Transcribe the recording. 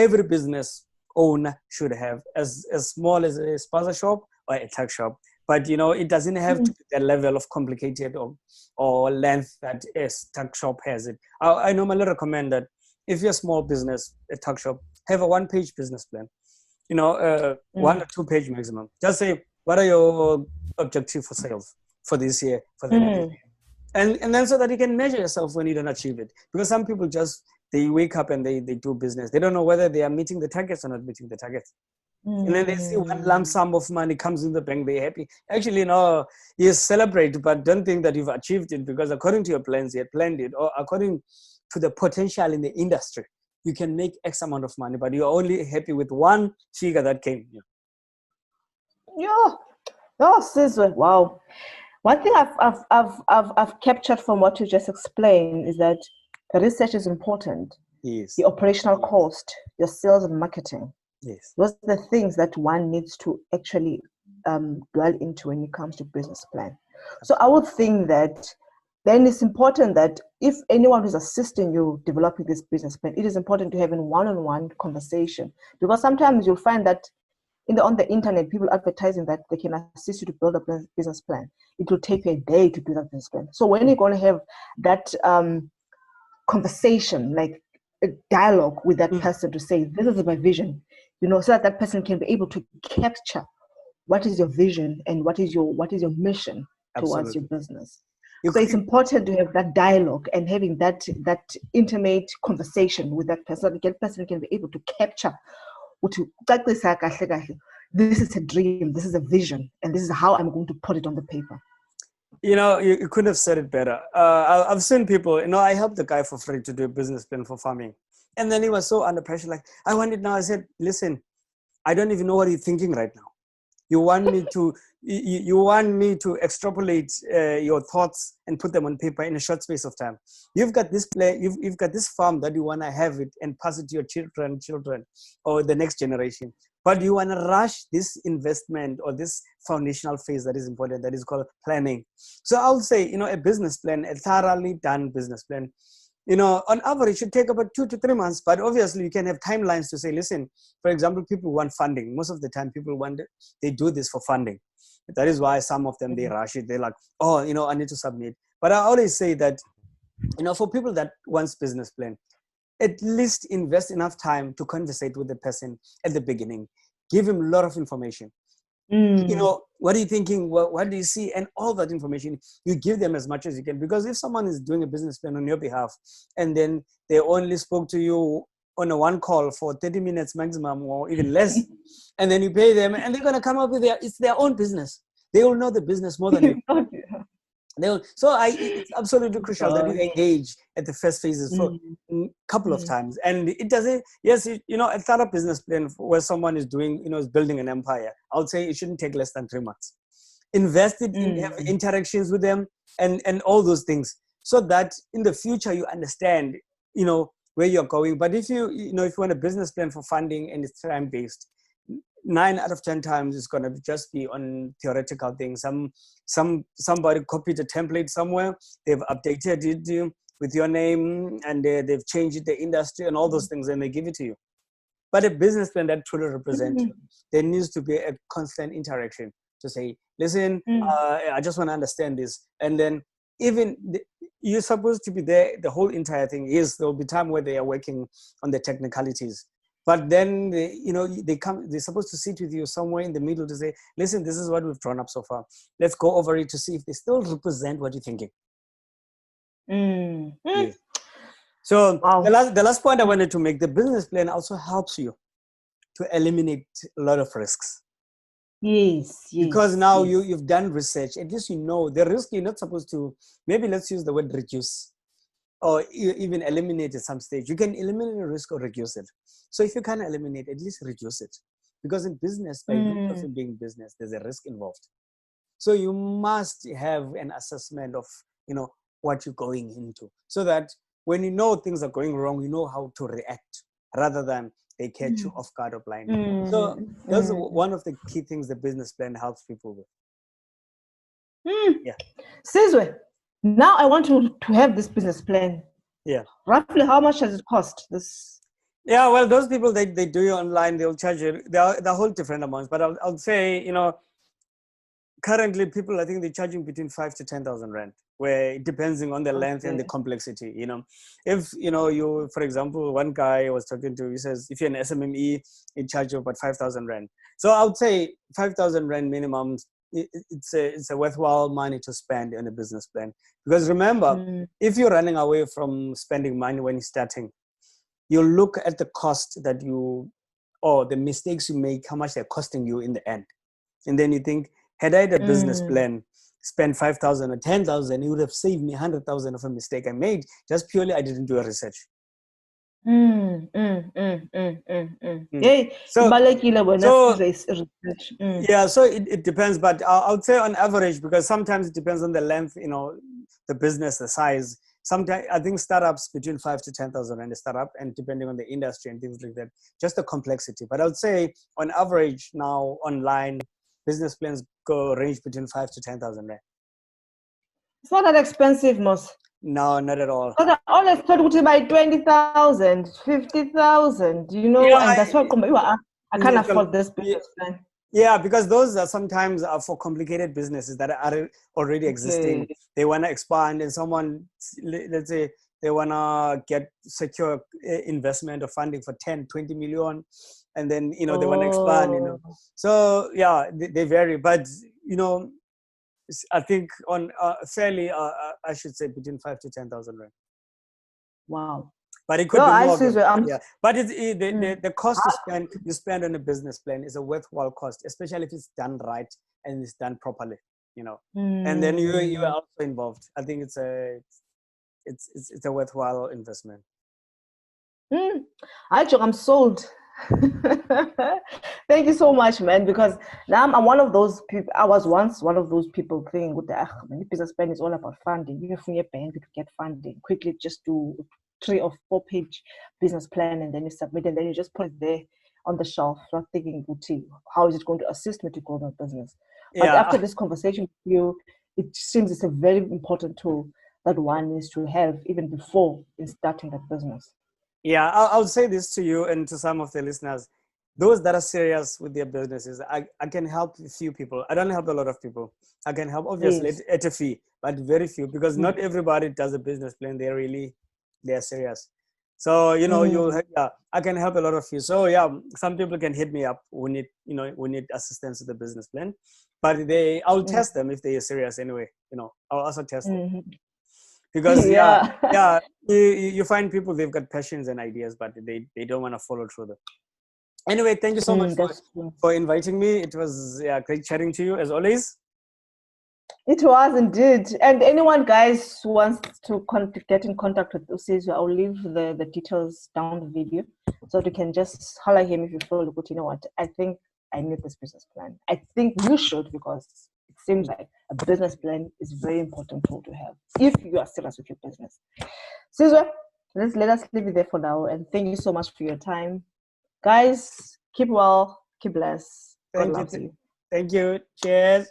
every business owner should have, as small as a spaza shop or a tuck shop. But it doesn't have to be the level of complicated or length that a tuck shop has it. I normally recommend that if you're a small business, a tuck shop, have a 1-page business plan. 1 or 2-page maximum. Just say, what are your objectives for sales for this year, for the next year? And then so that you can measure yourself when you don't achieve it. Because some people they wake up and they do business. They don't know whether they are meeting the targets or not meeting the targets. And then they see one lump sum of money comes in the bank, they're happy. Actually, no, you celebrate, but don't think that you've achieved it, because according to your plans, you had planned it, or according to the potential in the industry, you can make X amount of money, but you're only happy with one figure that came. Yeah. Oh, Sizwe, wow. One thing I've captured from what you just explained is that the research is important. Yes. The operational cost, your sales and marketing. Yes. Those are the things that one needs to actually dwell into when it comes to business plan. So I would think that then it's important that if anyone who's assisting you developing this business plan, it is important to have a one-on-one conversation, because sometimes you'll find that on the internet, people advertising that they can assist you to build a business plan. It will take you a day to do that business plan. So when you're going to have that conversation, like a dialogue with that person to say, this is my vision, so that person can be able to capture what is your vision and what is your mission towards your business. So it's important to have that dialogue and having that intimate conversation with that person, so that person can be able to capture this is a dream, this is a vision, and this is how I'm going to put it on the paper. You couldn't have said it better. I've seen people, I helped the guy for free to do a business plan for farming. And then he was so under pressure, like, I want it now. I said, listen, I don't even know what you're thinking right now. You want me to extrapolate your thoughts and put them on paper in a short space of time. You've got this you've got this farm that you want to have it and pass it to your children, or the next generation. But you want to rush this investment or this foundational phase that is important, that is called planning. So I'll say, a business plan, a thoroughly done business plan, on average, it should take about 2 to 3 months, but obviously you can have timelines to say, listen, for example, people want funding. Most of the time they do this for funding. That is why some of them, they rush it. They're like, oh, I need to submit. But I always say that, for people that wants business plan, at least invest enough time to conversate with the person at the beginning. Give him a lot of information. What are you thinking? What do you see? And all that information, you give them as much as you can. Because if someone is doing a business plan on your behalf, and then they only spoke to you on a one call for 30 minutes maximum, or even less, and then you pay them, and they're going to come up with it's their own business. They will know the business more than you. It's absolutely crucial that you engage at the first phases for a couple of times. And it doesn't, a startup business plan where someone is doing, is building an empire, I would say it shouldn't take less than 3 months. Invest it in have interactions with them and all those things, so that in the future you understand, where you're going. But if you want a business plan for funding and it's time-based, 9 out of 10 times it's going to just be on theoretical things. Somebody copied a template somewhere, they've updated it with your name, and they've changed the industry and all those things, and they give it to you. But a business plan that truly represents you, there needs to be a constant interaction to say, listen, I just want to understand this. And then you're supposed to be there the whole entire thing. Yes, there'll be time where they are working on the technicalities. But then, they're supposed to sit with you somewhere in the middle to say, listen, this is what we've drawn up so far. Let's go over it to see if they still represent what you're thinking. Yeah. So the last point I wanted to make, the business plan also helps you to eliminate a lot of risks. Yes. Because now you've done research. At least the risk you're not supposed to, maybe let's use the word reduce, or even eliminate at some stage. You can eliminate the risk or reduce it. So if you can't eliminate, at least reduce it. Because in business, by virtue of it being business, there's a risk involved. So you must have an assessment of, what you're going into, so that when things are going wrong, you know how to react, rather than they catch you off guard or blind. So that's one of the key things the business plan helps people with. Yeah. Sizwe, now I want to have this business plan. Yeah. Roughly how much does it cost? This Yeah, well, those people, they do you online, they'll charge you, they're whole different amounts. But I'll say, currently people, I think they're charging between 5 to 10,000 rand, where depending on the length and the Okay. complexity. If you, for example, one guy I was talking to, he says if you're an SMME, it charge you about 5,000 rand. So I would say 5,000 rand minimum. It's a worthwhile money to spend on a business plan, because remember, Mm, if you're running away from spending money when you're starting, you look at the cost that or the mistakes you make, how much they're costing you in the end. And then you think, had I had a business mm, plan, spend 5,000 or 10,000, it would have saved me 100,000 of a mistake I made, just purely I didn't do a research. Mm. Yay, So, ibalulekile wena so sizwe research. yeah, so it depends, but I would say on average, because sometimes it depends on the length, the business, the size. Sometimes I think startups between 5 to 10,000 rand a startup, and depending on the industry and things like that, just the complexity. But I would say on average now online business plans go range between 5 to 10,000 rand. It's not that expensive, Mos. No, not at all. Because I always thought it would buy 20,000, 50,000, Yeah, and that's why I can't afford this yeah, business plan. yeah, because those are sometimes for complicated businesses that are already existing. Okay. They want to expand, and someone, let's say, they want to get secure investment or funding for 10, 20 million, and then they want to expand. Oh, So yeah, they vary, but I think on fairly, I should say between 5 to 10,000 rand. wow. But it could No, be I more see. again. So Yeah, but mm, the cost you spend on a business plan is a worthwhile cost, especially if it's done right and it's done properly. And then you are mm, also involved. I think it's a worthwhile investment. mm. I'm sold. Thank you so much, man. Because now I'm one of those people. I was once one of those people thinking, "With the business plan is all about funding. You from your bank to get funding quickly. Just do 3 or 4 page business plan, and then you submit, and then you just put it there on the shelf, not thinking, how is it going to assist me to grow my business?" But after Yeah, this conversation with you, it seems it's a very important tool that one needs to have even before in starting that business. yeah. I'll say this to you and to some of the listeners. Those that are serious with their businesses, I can help a few people. I don't help a lot of people. I can help obviously Yes. at a fee, but very few, because Mm. not everybody does a business plan. They're serious. So Mm. yeah, I can help a lot of you. So yeah, some people can hit me up when we need assistance with the business plan, but I'll Mm. test them if they are serious anyway. I'll also test them, Mhm. because yeah, Yeah. yeah, you find people, they've got passions and ideas, but they don't want to follow through them. Anyway, thank you so much That's true. for inviting me. It was, yeah, great chatting to you as always. It was indeed. And anyone, guys, who wants to get in contact with Usizu, I'll leave the details down the video so you can just holler him if you feel, look, you know what, I think I need this business plan. I think you should, because it seems like a business plan is very important tool to have if you are serious with your business. Caesar, let us leave it there for now. And thank you so much for your time. Guys, keep well, keep blessed. God Thank you. loves you. Thank you. Cheers.